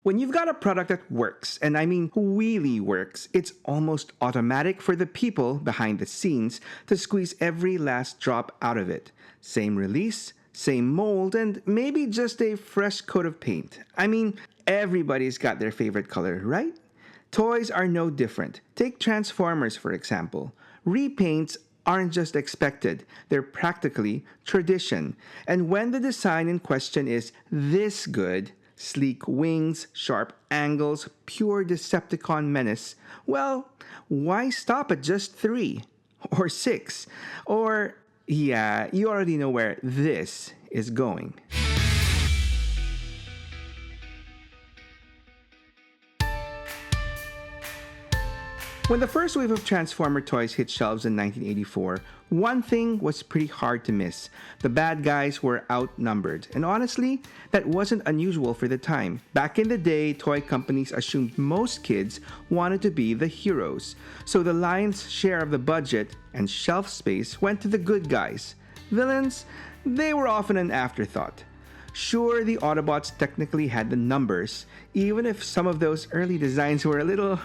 When you've got a product that works, and I mean really works, it's almost automatic for the people behind the scenes to squeeze every last drop out of it. Same release, same mold, and maybe just a fresh coat of paint. I mean, everybody's got their favorite color, right? Toys are no different. Take Transformers, for example. Repaints aren't just expected, they're practically tradition. And when the design in question is this good, sleek wings, sharp angles, pure Decepticon menace, well, why stop at just 3? Or 6? Or, yeah, you already know where this is going. When the first wave of Transformer toys hit shelves in 1984, one thing was pretty hard to miss. The bad guys were outnumbered. And honestly, that wasn't unusual for the time. Back in the day, toy companies assumed most kids wanted to be the heroes. So the lion's share of the budget and shelf space went to the good guys. Villains, they were often an afterthought. Sure, the Autobots technically had the numbers, even if some of those early designs were a little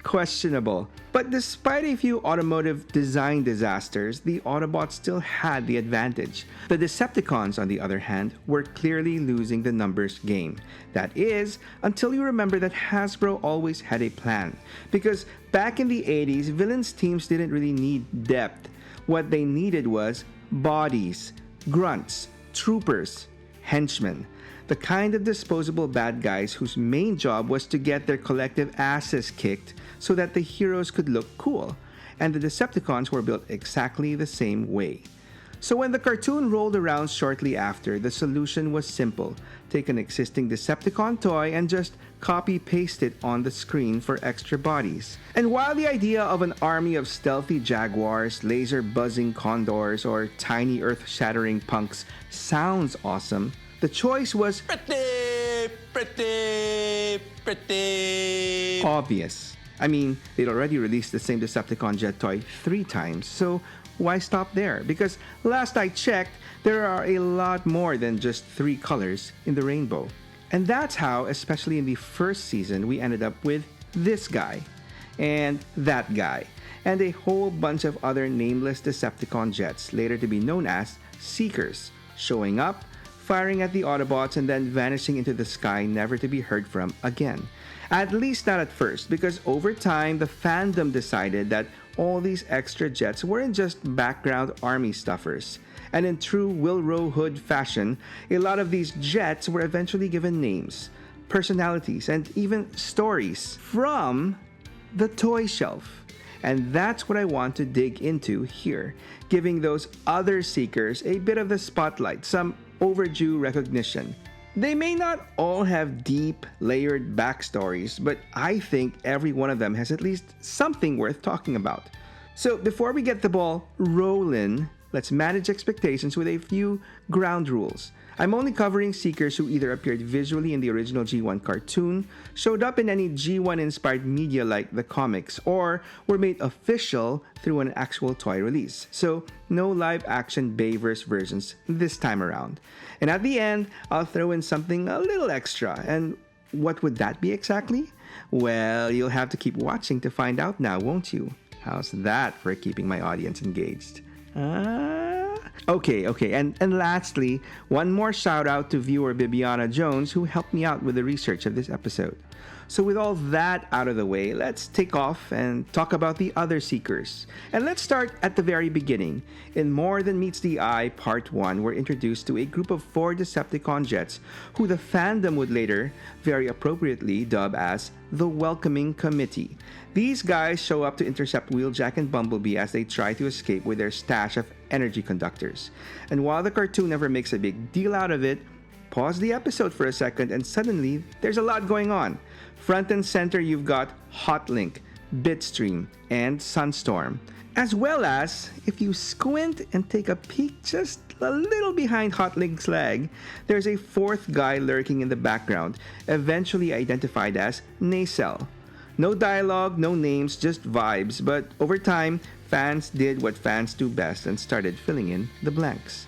questionable. But despite a few automotive design disasters, the Autobots still had the advantage. The Decepticons, on the other hand, were clearly losing the numbers game. That is, until you remember that Hasbro always had a plan. Because back in the 80s, villains teams didn't really need depth. What they needed was bodies, grunts, troopers, henchmen, the kind of disposable bad guys whose main job was to get their collective asses kicked so that the heroes could look cool. And the Decepticons were built exactly the same way. So when the cartoon rolled around shortly after, the solution was simple. Take an existing Decepticon toy and just copy-paste it on the screen for extra bodies. And while the idea of an army of stealthy jaguars, laser-buzzing condors, or tiny earth-shattering punks sounds awesome, the choice was pretty obvious. I mean, they'd already released the same Decepticon jet toy 3 times, so why stop there? Because last I checked, there are a lot more than just 3 colors in the rainbow. And that's how, especially in the first season, we ended up with this guy, and that guy, and a whole bunch of other nameless Decepticon jets, later to be known as Seekers, showing up, firing at the Autobots, and then vanishing into the sky, never to be heard from again. At least not at first, because over time, the fandom decided that all these extra jets weren't just background army stuffers. And in true Will Hood fashion, a lot of these jets were eventually given names, personalities, and even stories from the Toyshelf. And that's what I want to dig into here, giving those other Seekers a bit of the spotlight, some overdue recognition. They may not all have deep, layered backstories, but I think every one of them has at least something worth talking about. So before we get the ball rolling, let's manage expectations with a few ground rules. I'm only covering Seekers who either appeared visually in the original G1 cartoon, showed up in any G1-inspired media like the comics, or were made official through an actual toy release. So no live-action Bayverse versions this time around. And at the end, I'll throw in something a little extra. And what would that be exactly? Well, you'll have to keep watching to find out now, won't you? How's that for keeping my audience engaged? Okay, and lastly, one more shout out to viewer Bibiana Jones who helped me out with the research of this episode. So with all that out of the way, let's take off and talk about the other Seekers. And let's start at the very beginning. In More Than Meets the Eye Part 1, we're introduced to a group of 4 Decepticon jets who the fandom would later, very appropriately, dub as the Welcoming Committee. These guys show up to intercept Wheeljack and Bumblebee as they try to escape with their stash of energy conductors. And while the cartoon never makes a big deal out of it, pause the episode for a second and suddenly there's a lot going on. Front and center you've got Hotlink, Bitstream, and Sunstorm. As well as, if you squint and take a peek just a little behind Hotlink's leg, there's a 4th guy lurking in the background, eventually identified as Nacelle. No dialogue, no names, just vibes, but over time, fans did what fans do best and started filling in the blanks.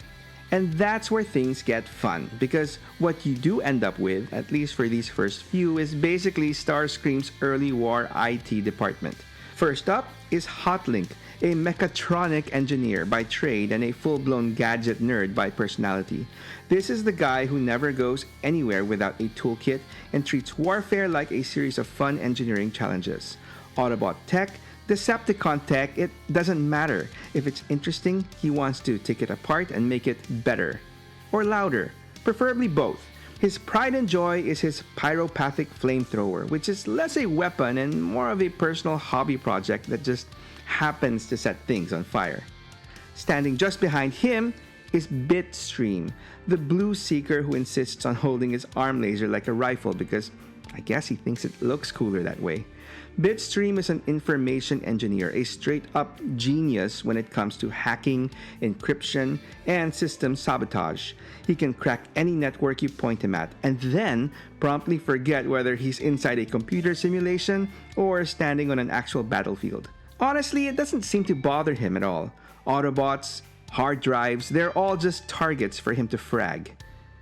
And that's where things get fun, because what you do end up with, at least for these first few, is basically Starscream's early war IT department. First up is Hotlink, a mechatronic engineer by trade and a full-blown gadget nerd by personality. This is the guy who never goes anywhere without a toolkit and treats warfare like a series of fun engineering challenges. Autobot tech, Decepticon tech, it doesn't matter. If it's interesting, he wants to take it apart and make it better. Or louder, preferably both. His pride and joy is his pyropathic flamethrower, which is less a weapon and more of a personal hobby project that just happens to set things on fire. Standing just behind him is Bitstream, the blue seeker who insists on holding his arm laser like a rifle because I guess he thinks it looks cooler that way. Bitstream is an information engineer, a straight-up genius when it comes to hacking, encryption, and system sabotage. He can crack any network you point him at, and then promptly forget whether he's inside a computer simulation or standing on an actual battlefield. Honestly, it doesn't seem to bother him at all. Autobots, hard drives, they're all just targets for him to frag.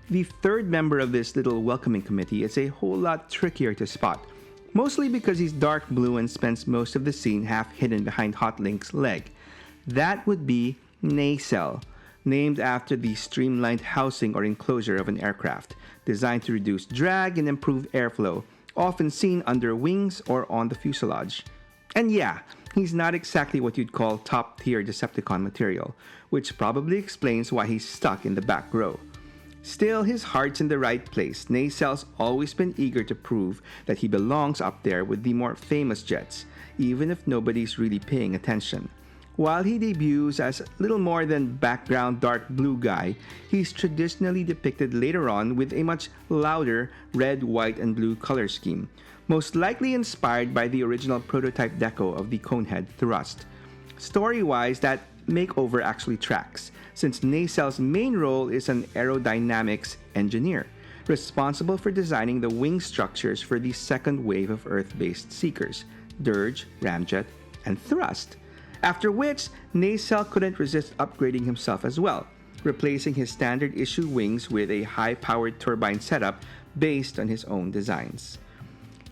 The third member of this little welcoming committee is a whole lot trickier to spot. Mostly because he's dark blue and spends most of the scene half hidden behind Hotlink's leg. That would be nacelle, named after the streamlined housing or enclosure of an aircraft, designed to reduce drag and improve airflow, often seen under wings or on the fuselage. And yeah, he's not exactly what you'd call top-tier Decepticon material, which probably explains why he's stuck in the back row. Still, his heart's in the right place. Nacelle's always been eager to prove that he belongs up there with the more famous jets, even if nobody's really paying attention. While he debuts as little more than background dark blue guy, he's traditionally depicted later on with a much louder red, white, and blue color scheme, most likely inspired by the original prototype deco of the Conehead thrust. Story-wise, that makeover actually tracks, since Nacelle's main role is an aerodynamics engineer, responsible for designing the wing structures for the second wave of Earth-based Seekers, Dirge, Ramjet, and Thrust. After which, Nacelle couldn't resist upgrading himself as well, replacing his standard issue wings with a high-powered turbine setup based on his own designs.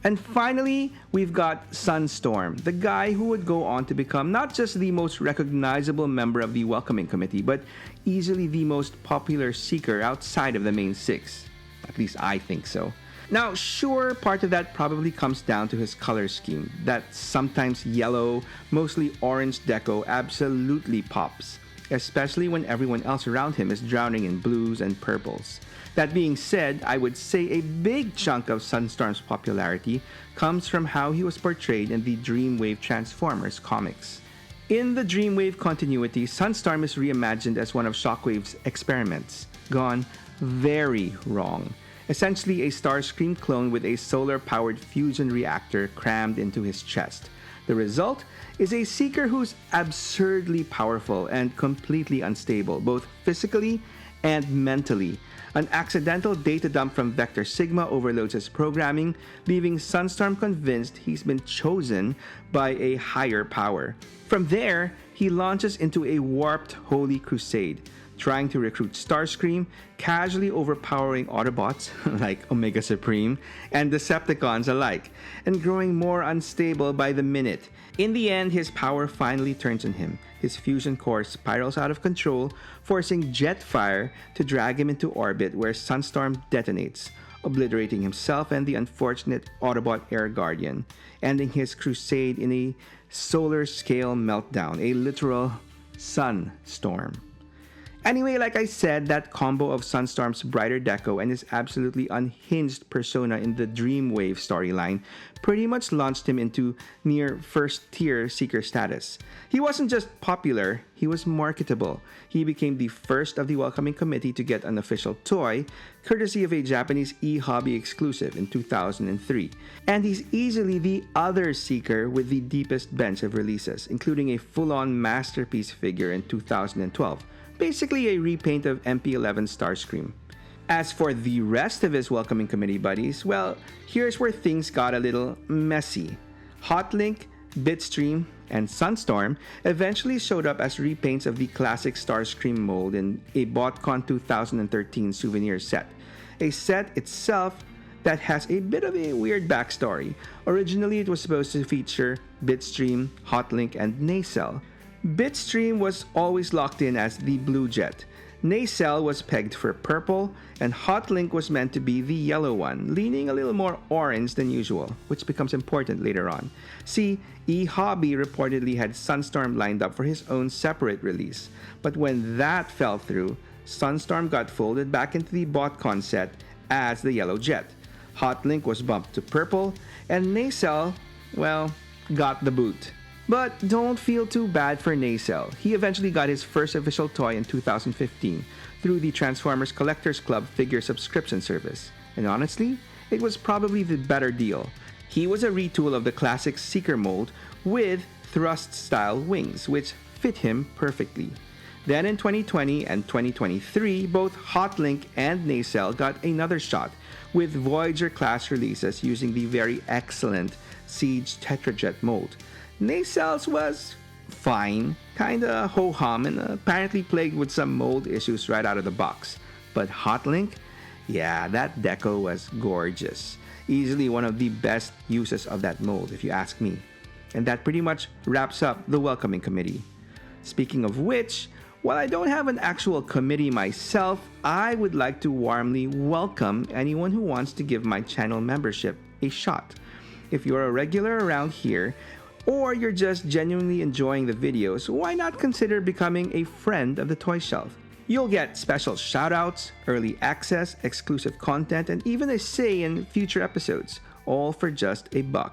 And finally, we've got Sunstorm, the guy who would go on to become not just the most recognizable member of the welcoming committee, but easily the most popular seeker outside of the main six. At least I think so. Now, sure, part of that probably comes down to his color scheme. That sometimes yellow, mostly orange deco absolutely pops, especially when everyone else around him is drowning in blues and purples. That being said, I would say a big chunk of Sunstorm's popularity comes from how he was portrayed in the Dreamwave Transformers comics. In the Dreamwave continuity, Sunstorm is reimagined as one of Shockwave's experiments, gone very wrong. Essentially a Starscream clone with a solar-powered fusion reactor crammed into his chest. The result is a Seeker who's absurdly powerful and completely unstable, both physically and mentally. An accidental data dump from Vector Sigma overloads his programming, leaving Sunstorm convinced he's been chosen by a higher power. From there, he launches into a warped holy crusade, trying to recruit Starscream, casually overpowering Autobots like Omega Supreme and Decepticons alike, and growing more unstable by the minute. In the end, his power finally turns on him. His fusion core spirals out of control, forcing Jetfire to drag him into orbit where Sunstorm detonates, obliterating himself and the unfortunate Autobot Air Guardian, ending his crusade in a solar-scale meltdown, a literal sunstorm. Anyway, like I said, that combo of Sunstorm's brighter deco and his absolutely unhinged persona in the Dreamwave storyline pretty much launched him into near first-tier Seeker status. He wasn't just popular, he was marketable. He became the first of the welcoming committee to get an official toy, courtesy of a Japanese e-hobby exclusive in 2003. And he's easily the other Seeker with the deepest bench of releases, including a full-on masterpiece figure in 2012. Basically a repaint of MP11 Starscream. As for the rest of his welcoming committee buddies, well, here's where things got a little messy. Hotlink, Bitstream, and Sunstorm eventually showed up as repaints of the classic Starscream mold in a BotCon 2013 souvenir set. A set itself that has a bit of a weird backstory. Originally, it was supposed to feature Bitstream, Hotlink, and Nacelle. Bitstream was always locked in as the blue jet. Nacelle was pegged for purple, and Hotlink was meant to be the yellow one, leaning a little more orange than usual, which becomes important later on. See, eHobby reportedly had Sunstorm lined up for his own separate release, but when that fell through, Sunstorm got folded back into the BotCon set as the yellow jet. Hotlink was bumped to purple, and Nacelle, well, got the boot. But don't feel too bad for Nacelle. He eventually got his first official toy in 2015 through the Transformers Collectors Club figure subscription service. And honestly, it was probably the better deal. He was a retool of the classic Seeker mold with thrust-style wings, which fit him perfectly. Then in 2020 and 2023, both Hotlink and Nacelle got another shot with Voyager-class releases using the very excellent Siege Tetrajet mold. Nacelle's was fine, kinda ho-hum, and apparently plagued with some mold issues right out of the box. But Hotlink? Yeah, that deco was gorgeous. Easily one of the best uses of that mold, if you ask me. And that pretty much wraps up the welcoming committee. Speaking of which, while I don't have an actual committee myself, I would like to warmly welcome anyone who wants to give my channel membership a shot. If you're a regular around here, or you're just genuinely enjoying the videos, why not consider becoming a friend of the Toyshelf? You'll get special shoutouts, early access, exclusive content, and even a say in future episodes, all for just $1.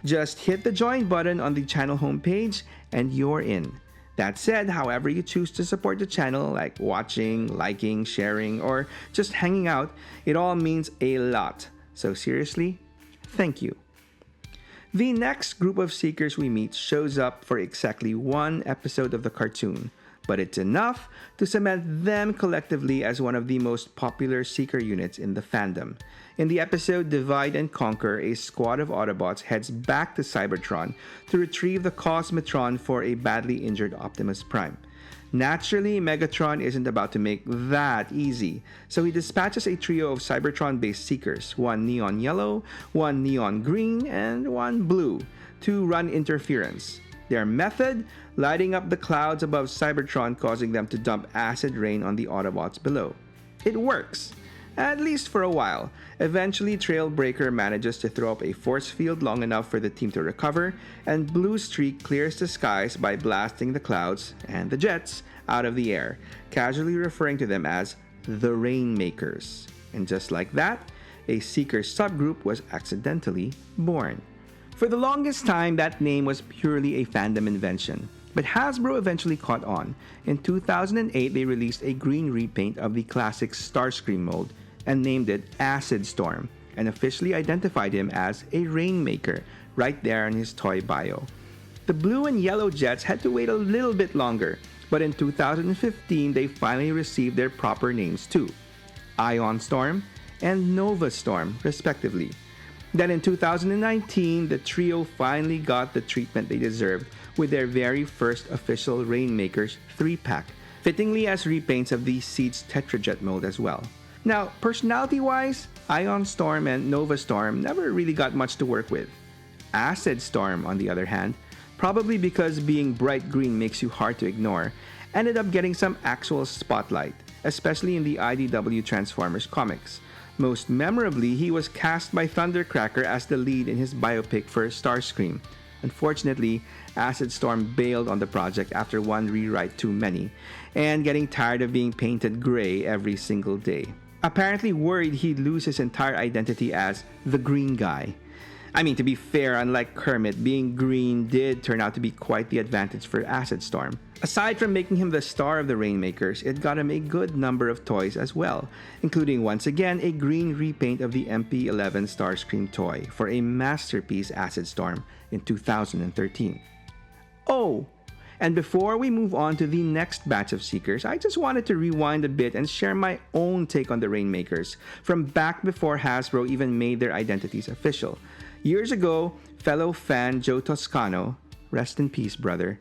Just hit the join button on the channel homepage and you're in. That said, however you choose to support the channel, like watching, liking, sharing, or just hanging out, it all means a lot. So seriously, thank you. The next group of Seekers we meet shows up for exactly one episode of the cartoon, but it's enough to cement them collectively as one of the most popular Seeker units in the fandom. In the episode Divide and Conquer, a squad of Autobots heads back to Cybertron to retrieve the Cosmotron for a badly injured Optimus Prime. Naturally, Megatron isn't about to make that easy, so he dispatches a trio of Cybertron-based Seekers, one neon yellow, one neon green, and one blue, to run interference. Their method? Lighting up the clouds above Cybertron, causing them to dump acid rain on the Autobots below. It works, at least for a while. Eventually, Trailbreaker manages to throw up a force field long enough for the team to recover, and Blue Streak clears the skies by blasting the clouds and the jets out of the air, casually referring to them as the Rainmakers. And just like that, a Seeker subgroup was accidentally born. For the longest time, that name was purely a fandom invention. But Hasbro eventually caught on. In 2008, they released a green repaint of the classic Starscream mold and named it Acid Storm, and officially identified him as a Rainmaker right there in his toy bio. The blue and yellow jets had to wait a little bit longer, but in 2015 they finally received their proper names too, Ion Storm and Nova Storm respectively. Then in 2019, the trio finally got the treatment they deserved with their very first official Rainmakers 3-pack, fittingly as repaints of the Siege Tetrajet mold as well. Now, personality-wise, Ion Storm and Nova Storm never really got much to work with. Acid Storm, on the other hand, probably because being bright green makes you hard to ignore, ended up getting some actual spotlight, especially in the IDW Transformers comics. Most memorably, he was cast by Thundercracker as the lead in his biopic for Starscream. Unfortunately, Acid Storm bailed on the project after one rewrite too many, and getting tired of being painted gray every single day. Apparently worried he'd lose his entire identity as the Green Guy. I mean, to be fair, unlike Kermit, being green did turn out to be quite the advantage for Acid Storm. Aside from making him the star of the Rainmakers, it got him a good number of toys as well, including once again a green repaint of the MP11 Starscream toy for a masterpiece Acid Storm in 2013. Oh, And before we move on to the next batch of Seekers, I just wanted to rewind a bit and share my own take on the Rainmakers, from back before Hasbro even made their identities official. Years ago, fellow fan Joe Toscano, rest in peace brother,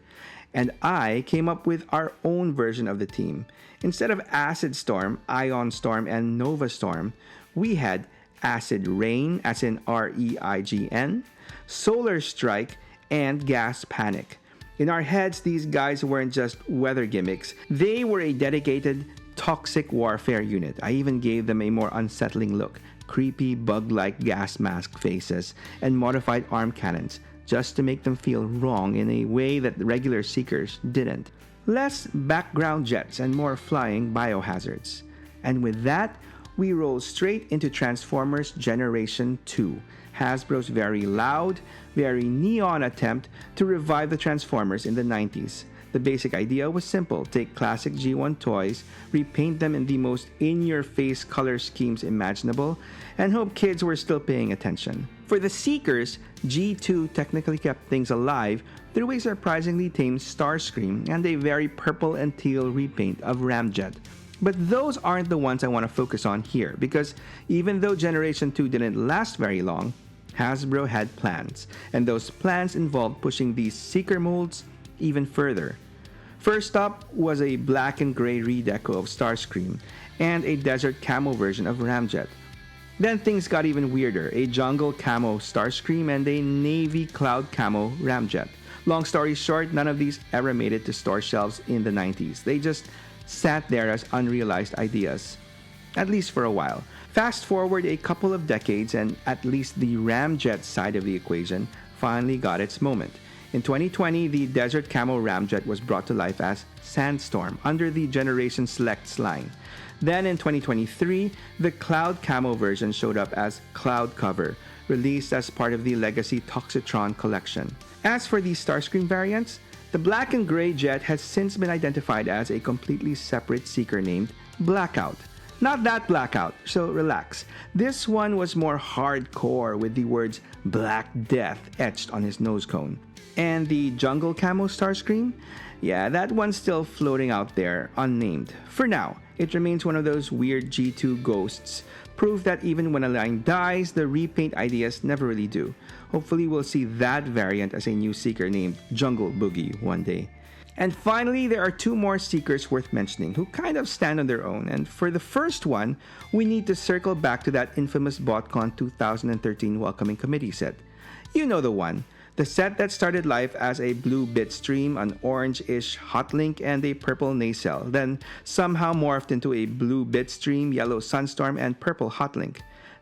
and I came up with our own version of the team. Instead of Acid Storm, Ion Storm, and Nova Storm, we had Acid Rain, as in REIGN, Solar Strike, and Gas Panic. In our heads, these guys weren't just weather gimmicks. They were a dedicated, toxic warfare unit. I even gave them a more unsettling look. Creepy, bug-like gas mask faces and modified arm cannons, just to make them feel wrong in a way that the regular Seekers didn't. Less background jets and more flying biohazards. And with that, we roll straight into Transformers Generation 2, Hasbro's very loud, very neon attempt to revive the Transformers in the 90s. The basic idea was simple: take classic G1 toys, repaint them in the most in-your-face color schemes imaginable, and hope kids were still paying attention. For the Seekers, G2 technically kept things alive through a surprisingly tame Starscream and a very purple and teal repaint of Ramjet. But those aren't the ones I want to focus on here, because even though Generation 2 didn't last very long, Hasbro had plans, and those plans involved pushing these Seeker molds even further. First up was a black and gray redeco of Starscream and a desert camo version of Ramjet. Then things got even weirder: a jungle camo Starscream and a navy cloud camo Ramjet. Long story short, none of these ever made it to store shelves in the 90s. They just sat there as unrealized ideas, at least for a while. Fast forward a couple of decades and at least the Ramjet side of the equation finally got its moment. In 2020, the Desert Camo Ramjet was brought to life as Sandstorm under the Generation Selects line. Then in 2023, the Cloud Camo version showed up as Cloud Cover, released as part of the Legacy Toxitron collection. As for the Starscream variants, the black and gray jet has since been identified as a completely separate Seeker named Blackout. Not that Blackout, so relax. This one was more hardcore, with the words Black Death etched on his nose cone. And the Jungle Camo Starscream? Yeah, that one's still floating out there, unnamed. For now, it remains one of those weird G2 ghosts, proof that even when a line dies, the repaint ideas never really do. Hopefully we'll see that variant as a new Seeker named Jungle Boogie one day. And finally, there are two more Seekers worth mentioning who kind of stand on their own. And for the first one, we need to circle back to that infamous BotCon 2013 Welcoming Committee set. You know the one. The set that started life as a blue bitstream, an orange-ish hotlink, and a purple nacelle, then somehow morphed into a blue bitstream, yellow sunstorm, and purple hotlink.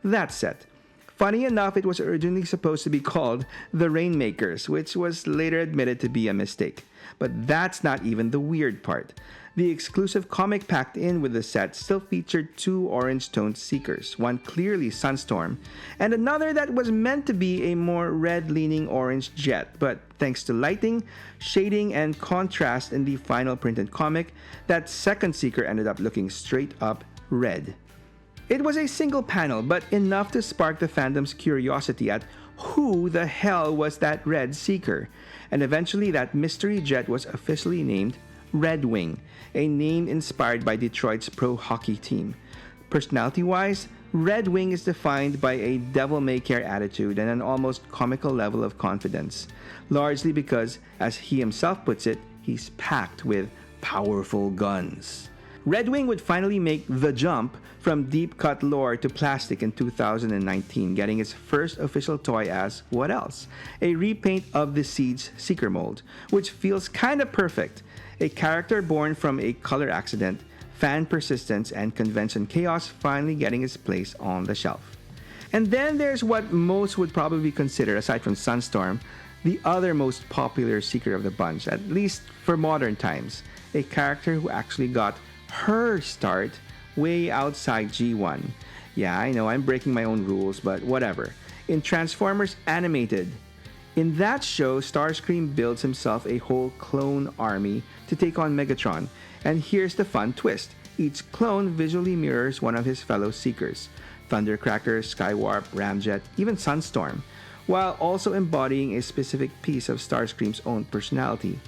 That set. Funny enough, it was originally supposed to be called the Rainmakers, which was later admitted to be a mistake. But that's not even the weird part. The exclusive comic packed in with the set still featured two orange-toned Seekers, one clearly Sunstorm, and another that was meant to be a more red-leaning orange jet, but thanks to lighting, shading, and contrast in the final printed comic, that second Seeker ended up looking straight up red. It was a single panel, but enough to spark the fandom's curiosity at who the hell was that red Seeker, and eventually that mystery jet was officially named Red Wing, a name inspired by Detroit's pro hockey team. Personality-wise, Red Wing is defined by a devil-may-care attitude and an almost comical level of confidence, largely because, as he himself puts it, he's packed with powerful guns. Red Wing would finally make the jump from deep-cut lore to plastic in 2019, getting its first official toy as, what else? A repaint of the Siege Seeker mold, which feels kinda perfect. A character born from a color accident, fan persistence, and convention chaos finally getting its place on the shelf. And then there's what most would probably consider, aside from Sunstorm, the other most popular Seeker of the bunch, at least for modern times. A character who actually got her start way outside G1. Yeah, I know, I'm breaking my own rules, but whatever. In Transformers Animated, in that show, Starscream builds himself a whole clone army to take on Megatron, and here's the fun twist. Each clone visually mirrors one of his fellow Seekers, Thundercracker, Skywarp, Ramjet, even Sunstorm, while also embodying a specific piece of Starscream's own personality.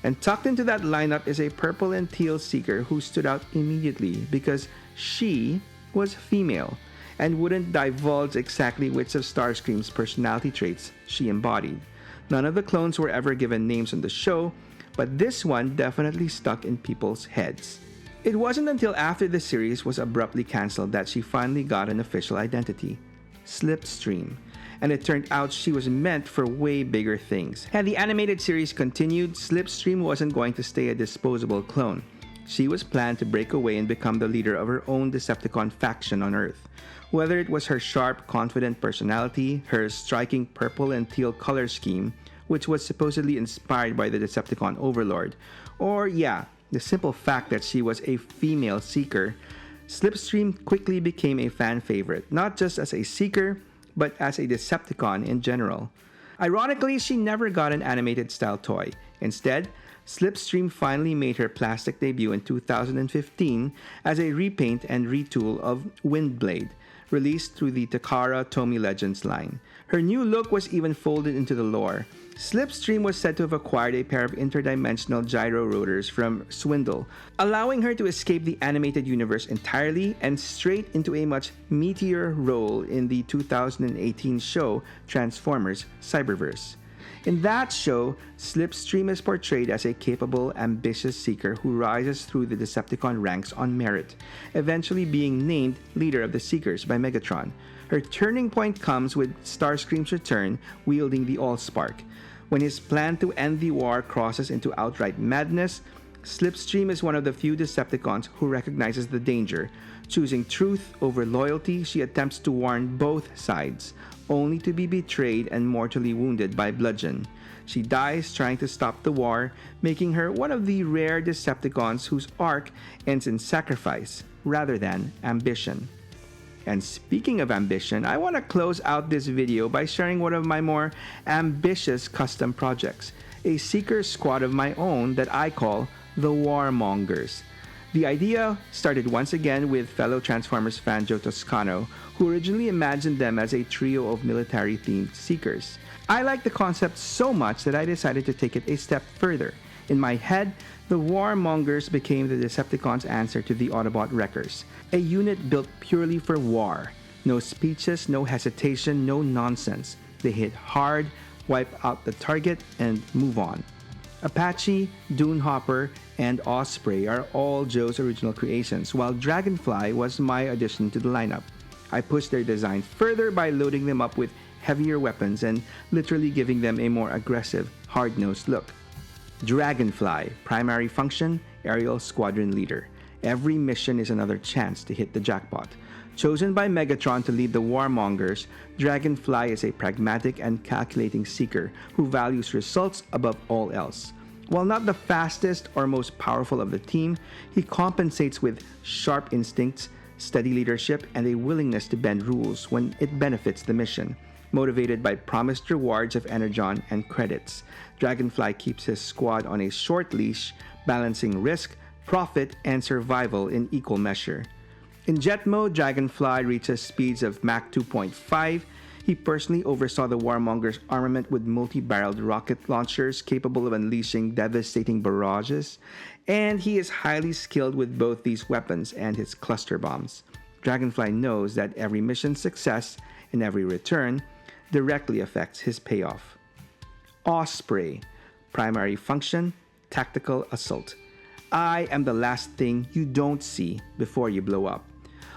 And tucked into that lineup is a purple and teal Seeker who stood out immediately because she was female and wouldn't divulge exactly which of Starscream's personality traits she embodied. None of the clones were ever given names on the show, but this one definitely stuck in people's heads. It wasn't until after the series was abruptly cancelled that she finally got an official identity, Slipstream. And it turned out she was meant for way bigger things. Had the animated series continued, Slipstream wasn't going to stay a disposable clone. She was planned to break away and become the leader of her own Decepticon faction on Earth. Whether it was her sharp, confident personality, her striking purple and teal color scheme, which was supposedly inspired by the Decepticon Overlord, or the simple fact that she was a female Seeker, Slipstream quickly became a fan favorite, not just as a Seeker, but as a Decepticon in general. Ironically, she never got an animated style toy. Instead, Slipstream finally made her plastic debut in 2015 as a repaint and retool of Windblade, released through the Takara Tomy Legends line. Her new look was even folded into the lore. Slipstream was said to have acquired a pair of interdimensional gyro rotors from Swindle, allowing her to escape the animated universe entirely and straight into a much meatier role in the 2018 show Transformers Cyberverse. In that show, Slipstream is portrayed as a capable, ambitious Seeker who rises through the Decepticon ranks on merit, eventually being named leader of the Seekers by Megatron. Her turning point comes with Starscream's return wielding the Allspark. When his plan to end the war crosses into outright madness, Slipstream is one of the few Decepticons who recognizes the danger. Choosing truth over loyalty, she attempts to warn both sides, only to be betrayed and mortally wounded by Bludgeon. She dies trying to stop the war, making her one of the rare Decepticons whose arc ends in sacrifice rather than ambition. And speaking of ambition, I want to close out this video by sharing one of my more ambitious custom projects, a Seeker squad of my own that I call the Warmongers. The idea started once again with fellow Transformers fan Joe Toscano, who originally imagined them as a trio of military-themed Seekers. I liked the concept so much that I decided to take it a step further. In my head, the Warmongers became the Decepticons' answer to the Autobot Wreckers, a unit built purely for war. No speeches, no hesitation, no nonsense. They hit hard, wipe out the target, and move on. Apache, Dunehopper, and Osprey are all Joe's original creations, while Dragonfly was my addition to the lineup. I pushed their design further by loading them up with heavier weapons and literally giving them a more aggressive, hard-nosed look. Dragonfly, primary function, aerial squadron leader. Every mission is another chance to hit the jackpot. Chosen by Megatron to lead the Warmongers, Dragonfly is a pragmatic and calculating Seeker who values results above all else. While not the fastest or most powerful of the team, he compensates with sharp instincts, steady leadership, and a willingness to bend rules when it benefits the mission. Motivated by promised rewards of energon and credits, Dragonfly keeps his squad on a short leash, balancing risk, profit, and survival in equal measure. In jet mode, Dragonfly reaches speeds of Mach 2.5. He personally oversaw the Warmongers' armament with multi-barreled rocket launchers capable of unleashing devastating barrages, and he is highly skilled with both these weapons and his cluster bombs. Dragonfly knows that every mission's success and every return directly affects his payoff. Osprey, primary function, tactical assault. I am the last thing you don't see before you blow up.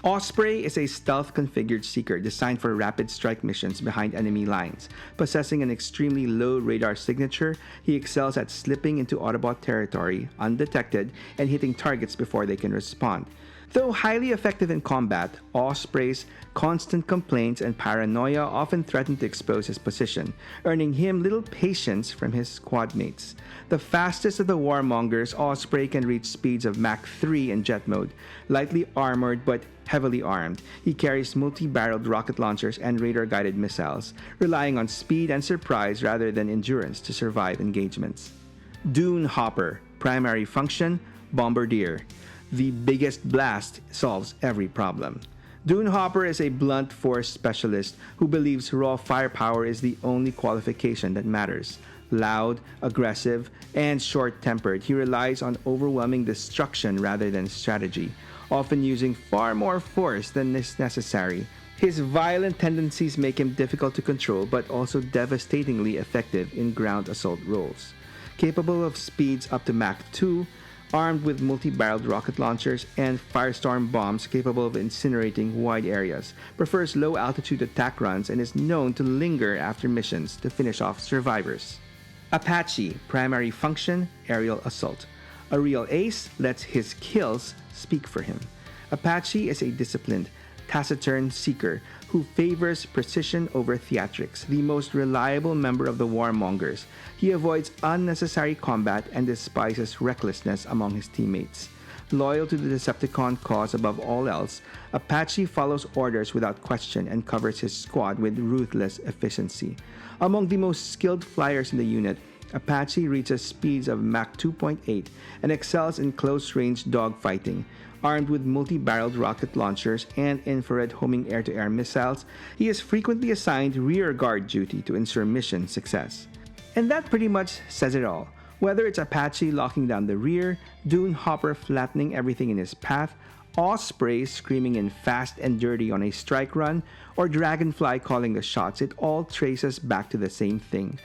Osprey is a stealth-configured Seeker designed for rapid strike missions behind enemy lines. Possessing an extremely low radar signature, he excels at slipping into Autobot territory undetected and hitting targets before they can respond. Though highly effective in combat, Osprey's constant complaints and paranoia often threaten to expose his position, earning him little patience from his squad mates. The fastest of the Warmongers, Osprey can reach speeds of Mach 3 in jet mode. Lightly armored but heavily armed, he carries multi-barreled rocket launchers and radar-guided missiles, relying on speed and surprise rather than endurance to survive engagements. Dunehopper, primary function, bombardier. The biggest blast solves every problem. Hopper is a blunt force specialist who believes raw firepower is the only qualification that matters. Loud, aggressive, and short-tempered, he relies on overwhelming destruction rather than strategy, often using far more force than is necessary. His violent tendencies make him difficult to control but also devastatingly effective in ground assault roles. Capable of speeds up to Mach 2, armed with multi-barreled rocket launchers and firestorm bombs capable of incinerating wide areas, prefers low-altitude attack runs and is known to linger after missions to finish off survivors. Apache, primary function, aerial assault. A real ace lets his kills speak for him. Apache is a disciplined, taciturn seeker who favors precision over theatrics, the most reliable member of the warmongers. He avoids unnecessary combat and despises recklessness among his teammates. Loyal to the Decepticon cause above all else, Apache follows orders without question and covers his squad with ruthless efficiency. Among the most skilled flyers in the unit, Apache reaches speeds of Mach 2.8 and excels in close-range dogfighting. Armed with multi-barreled rocket launchers and infrared homing air-to-air missiles, he is frequently assigned rear guard duty to ensure mission success. And that pretty much says it all. Whether it's Apache locking down the rear, Hopper flattening everything in his path, Osprey screaming in fast and dirty on a strike run, or Dragonfly calling the shots, it all traces back to the same thing.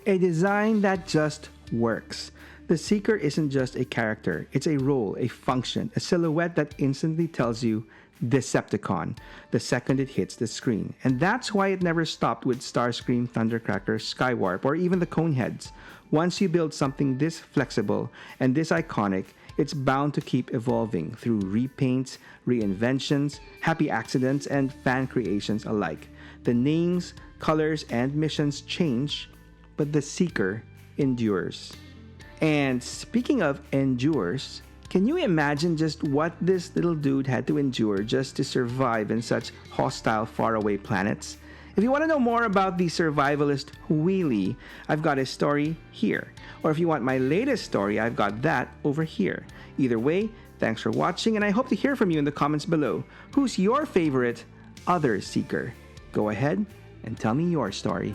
A design that just works. The Seeker isn't just a character, it's a role, a function, a silhouette that instantly tells you Decepticon the second it hits the screen. And that's why it never stopped with Starscream, Thundercracker, Skywarp, or even the Coneheads. Once you build something this flexible and this iconic, it's bound to keep evolving through repaints, reinventions, happy accidents, and fan creations alike. The names, colors, and missions change, but the Seeker endures. And speaking of endures, can you imagine just what this little dude had to endure just to survive in such hostile, faraway planets? If you want to know more about the survivalist Wheelie, I've got his story here. Or if you want my latest story, I've got that over here. Either way, thanks for watching, and I hope to hear from you in the comments below. Who's your favorite Other Seeker? Go ahead and tell me your story.